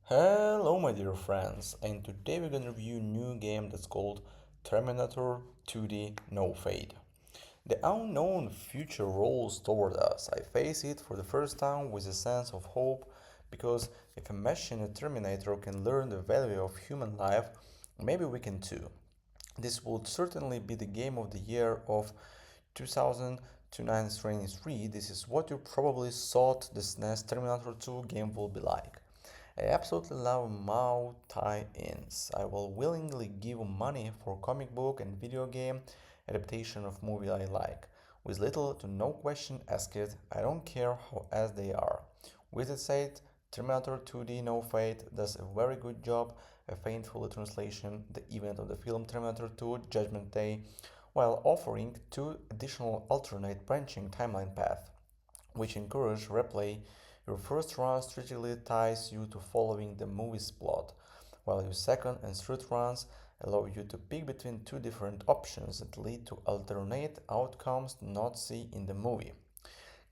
Hello my dear friends, and today we're gonna review a new game that's called Terminator 2D No Fate. The unknown future rolls toward us. I face it for the first time with a sense of hope because if a machine, a Terminator, can learn the value of human life, maybe we can too. This would certainly be the game of the year of 2023. This is what you probably thought this next Terminator 2 game will be like. I absolutely love Mao tie-ins. I will willingly give money for comic book and video game adaptation of movie I like. With little to no question asked, I don't care how as they are. With that said, Terminator 2D No Fate does a very good job, a faithful translation, the event of the film Terminator 2 Judgment Day, while offering two additional alternate branching timeline paths which encourage replay. Your first run strategically ties you to following the movie's plot, while your second and third runs allow you to pick between two different options that lead to alternate outcomes not seen in the movie.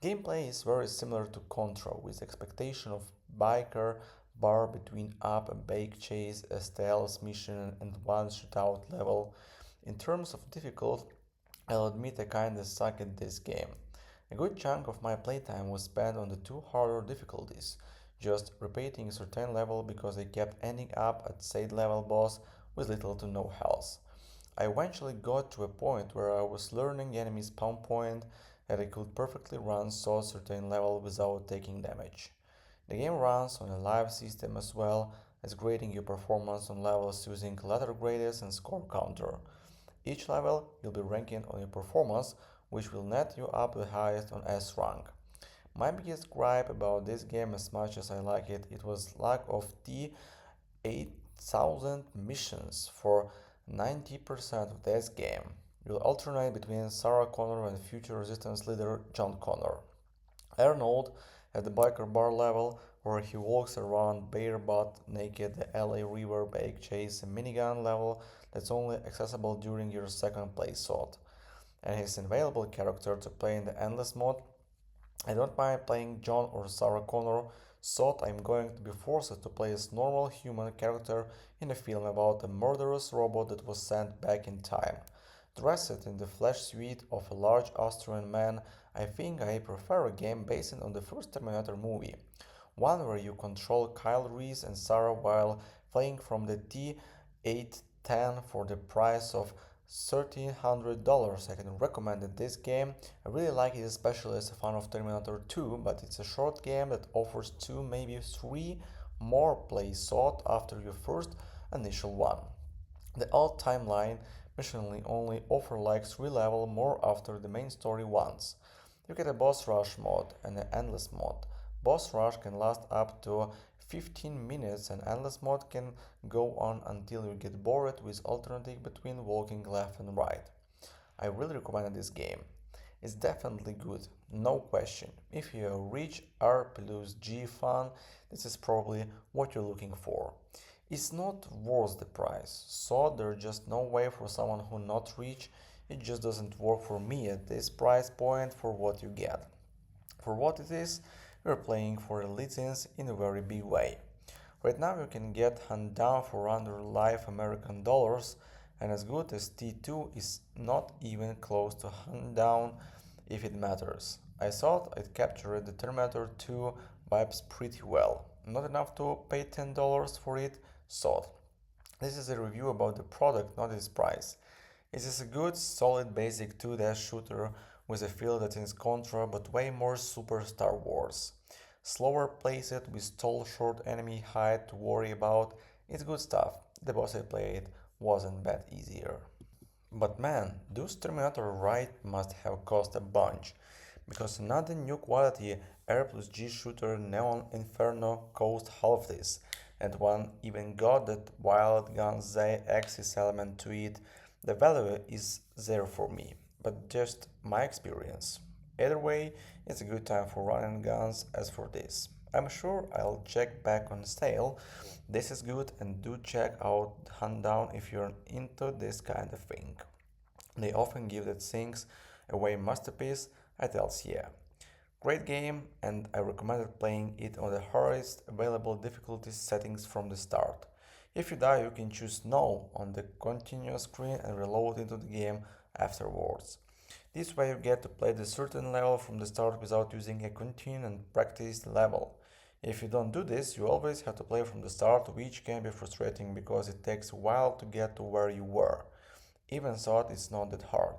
Gameplay is very similar to Contra, with expectation of biker bar between up and bake chase, a stealth mission, and one shootout level. In terms of difficult, I'll admit I kinda suck at this game. A good chunk of my playtime was spent on the two harder difficulties, just repeating a certain level because I kept ending up at said level boss with little to no health. I eventually got to a point where I was learning the enemy's spawn point that I could perfectly run so certain level without taking damage. The game runs on a live system as well as grading your performance on levels using ladder graders and score counter. Each level you'll be ranking on your performance, which will net you up the highest on S rank. My biggest gripe about this game, as much as I like it, it was lack of the 8,000 missions for 90% of this game. You'll alternate between Sarah Connor and future resistance leader John Connor. Arnold at the biker bar level, where he walks around bare butt naked, the LA River bake chase, a minigun level that's only accessible during your second playthrough, and his available character to play in the endless mode. I don't mind playing John or Sarah Connor, thought I'm going to be forced to play as normal human character in a film about a murderous robot that was sent back in time. Dressed in the flesh suit of a large Austrian man, I think I prefer a game based on the first Terminator movie, one where you control Kyle Reese and Sarah while flying from the T-810 for the price of $1,300. I can recommend this game. I really like it, especially as a fan of Terminator 2, but it's a short game that offers two, maybe three more plays sought after your first initial one. The old timeline mission only offer like 3 level more after the main story once. You get a boss rush mode and an endless mode. Boss rush can last up to 15 minutes and endless mode can go on until you get bored with alternating between walking left and right. I really recommend this game. It's definitely good, no question. If you're a rich R plus G fan, this is probably what you're looking for. It's not worth the price, so there's just no way for someone who not rich. It just doesn't work for me at this price point for what you get. For what it is, we're playing for a license in a very big way. Right now you can get hand down for under live American dollars, and as good as T2 is not even close to hand down if it matters. I thought I'd captured the Terminator 2 vibes pretty well. Not enough to pay $10 for it, so this is a review about the product, not its price. It is a good, solid, basic 2D shooter with a feel that is Contra but way more Super Star Wars. Slower playset with tall short enemy height to worry about, it's good stuff. The boss I played wasn't that easier. But man, those Terminator right must have cost a bunch, because another new quality R plus G shooter Neon Inferno cost half this, and one even got that wild gun Z axis element to it. The value is there for me, but just my experience. Either way, it's a good time for running guns as for this. I'm sure I'll check back on sale. This is good, and do check out Hundown if you're into this kind of thing. They often give that things away masterpiece, I tells yeah. Great game, and I recommended playing it on the hardest available difficulty settings from the start. If you die, you can choose no on the continue screen and reload into the game afterwards. This way you get to play the certain level from the start without using a continue and practice level. If you don't do this, you always have to play from the start, which can be frustrating because it takes a while to get to where you were. Even so, it's not that hard.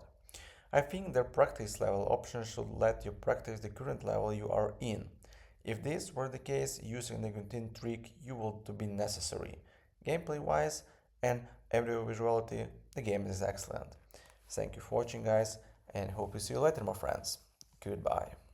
I think the practice level option should let you practice the current level you are in. If this were the case, using the continue trick you would be necessary. Gameplay wise and every visuality, the game is excellent. Thank you for watching guys and hope to see you later my friends. Goodbye.